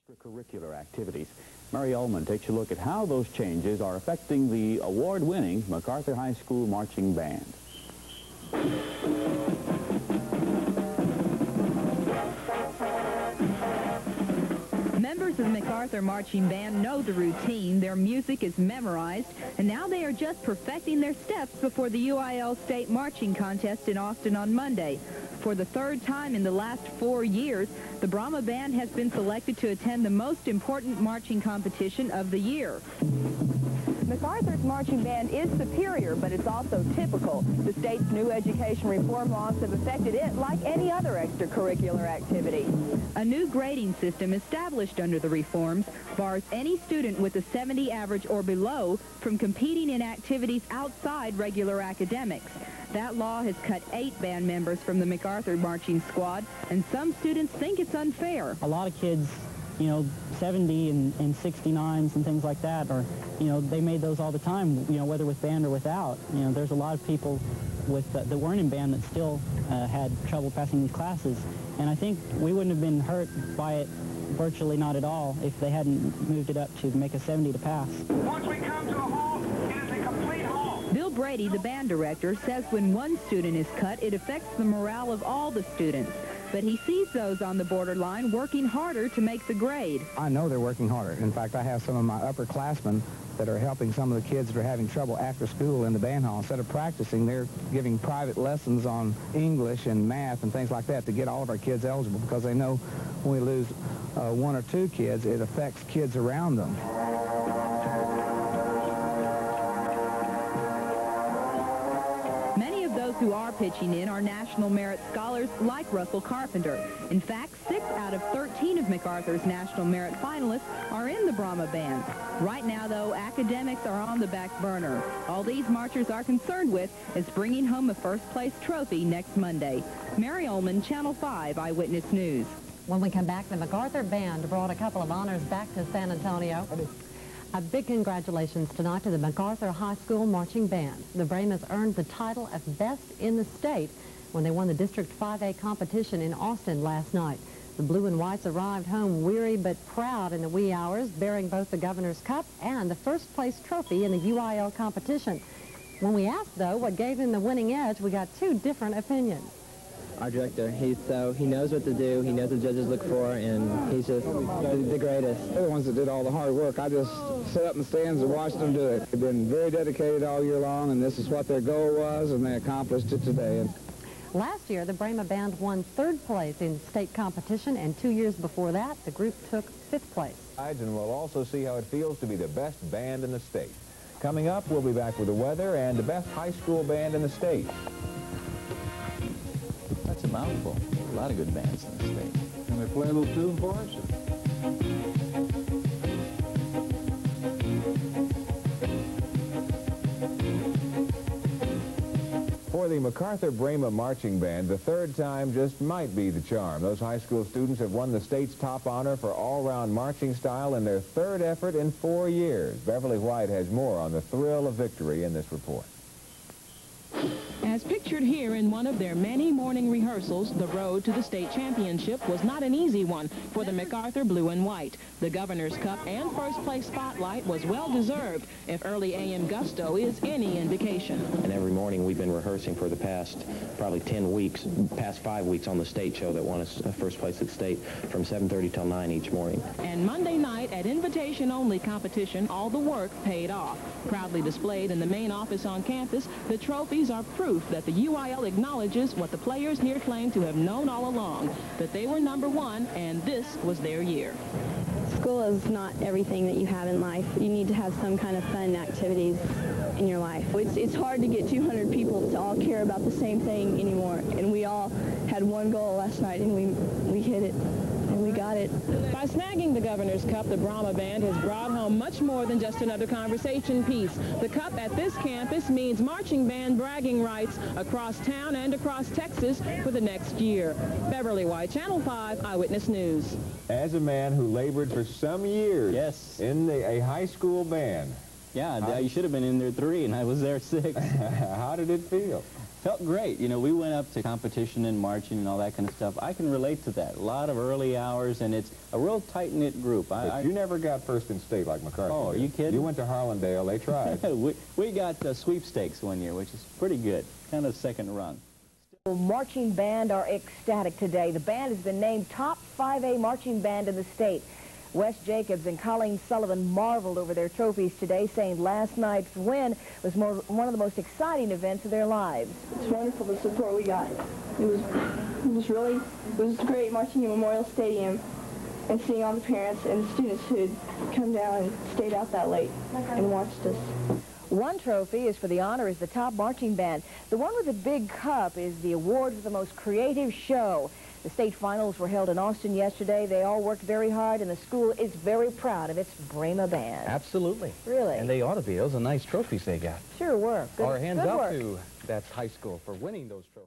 Extracurricular activities. Mary Ullman takes a look at how those changes are affecting the award-winning MacArthur High School Marching Band. Members of the MacArthur Marching Band know the routine, their music is memorized, and now they are just perfecting their steps before the UIL State Marching Contest in Austin on Monday. For the third time in the last 4 years, the Brahma Band has been selected to attend the most important marching competition of the year. MacArthur's marching band is superior, but it's also typical. The state's new education reform laws have affected it like any other extracurricular activity. A new grading system established under the reforms bars any student with a 70 average or below from competing in activities outside regular academics. That law has cut 8 band members from the MacArthur marching squad, and some students think it's unfair. A lot of kids, you know, 70 and 69s and things like that, or, you know, they made those all the time, you know, whether with band or without. You know, there's a lot of people with that weren't in band that still had trouble passing these classes, and I think we wouldn't have been hurt by it virtually not at all if they hadn't moved it up to make a 70 to pass. Once we come to a halt, it is a complete halt. Bill Brady, the band director, says when one student is cut, it affects the morale of all the students. But he sees those on the borderline working harder to make the grade. I know they're working harder. In fact, I have some of my upperclassmen that are helping some of the kids that are having trouble after school in the band hall. Instead of practicing, they're giving private lessons on English and math and things like that to get all of our kids eligible, because they know when we lose 1 or 2 kids, it affects kids around them. Those who are pitching in are National Merit Scholars like Russell Carpenter. In fact, 6 out of 13 of MacArthur's National Merit finalists are in the Brahma Band. Right now, though, academics are on the back burner. All these marchers are concerned with is bringing home a first-place trophy next Monday. Mary Ullman, Channel 5 Eyewitness News. When we come back, the MacArthur Band brought a couple of honors back to San Antonio. A big congratulations tonight to the MacArthur High School Marching Band. The Brahmas earned the title of Best in the State when they won the District 5A competition in Austin last night. The Blue and Whites arrived home weary but proud in the wee hours, bearing both the Governor's Cup and the first place trophy in the UIL competition. When we asked, though, what gave him the winning edge, we got 2 different opinions. Our director, he knows what to do, he knows what judges look for, and he's just the greatest. They're the ones that did all the hard work. I just sat up in the stands and watched them do it. They've been very dedicated all year long, and this is what their goal was, and they accomplished it today. Last year, the Brahma Band won 3rd place in state competition, and 2 years before that, the group took 5th place. And we'll also see how it feels to be the best band in the state. Coming up, we'll be back with the weather and the best high school band in the state. That's a mouthful. A lot of good bands in the state. Can they play a little tune for us? For the MacArthur Brahma Marching Band, the 3rd time just might be the charm. Those high school students have won the state's top honor for all-round marching style in their 3rd effort in 4 years. Beverly White has more on the thrill of victory in this report. As pictured here in one of their many morning rehearsals, the road to the state championship was not an easy one for the MacArthur Blue and White. The Governor's Cup and first place spotlight was well-deserved if early AM gusto is any indication. And every morning we've been rehearsing for the past probably 10 weeks, past 5 weeks on the state show that won us first place at state from 7:30 till 9 each morning. And Monday night at invitation-only competition, all the work paid off. Proudly displayed in the main office on campus, the trophies are proof that the UIL acknowledges what the players here claim to have known all along, that they were #1 and this was their year. School is not everything that you have in life. You need to have some kind of fun activities in your life. It's hard to get 200 people to all care about the same thing anymore, and we all had one goal last night, and we hit it. And we got it. By snagging the Governor's Cup, the Brahma Band has brought home much more than just another conversation piece. The cup at this campus means marching band bragging rights across town and across Texas for the next year. Beverly White, Channel 5 Eyewitness News. As a man who labored for some years in a high school band, Yeah, you should have been in there 3, and I was there 6. How did it feel? Felt great. You know, we went up to competition and marching and all that kind of stuff. I can relate to that. A lot of early hours, and it's a real tight-knit group. But you never got first in state like MacArthur. Oh, are you kidding? You went to Harlandale. They tried. we got sweepstakes one year, which is pretty good. Kind of second rung. Marching band are ecstatic today. The band has been named top 5A marching band in the state. Wes Jacobs and Colleen Sullivan marveled over their trophies today, saying last night's win was one of the most exciting events of their lives. It's wonderful the support we got. It was great marching in Memorial Stadium and seeing all the parents and the students who had come down and stayed out that late and watched us. One trophy is for the honor as the top marching band. The one with the big cup is the award for the most creative show. The state finals were held in Austin yesterday. They all worked very hard, and the school is very proud of its Brahma Band. Absolutely. Really? And they ought to be. Those are nice trophies they got. Sure were. Our hands good up work. to that high school for winning those trophies.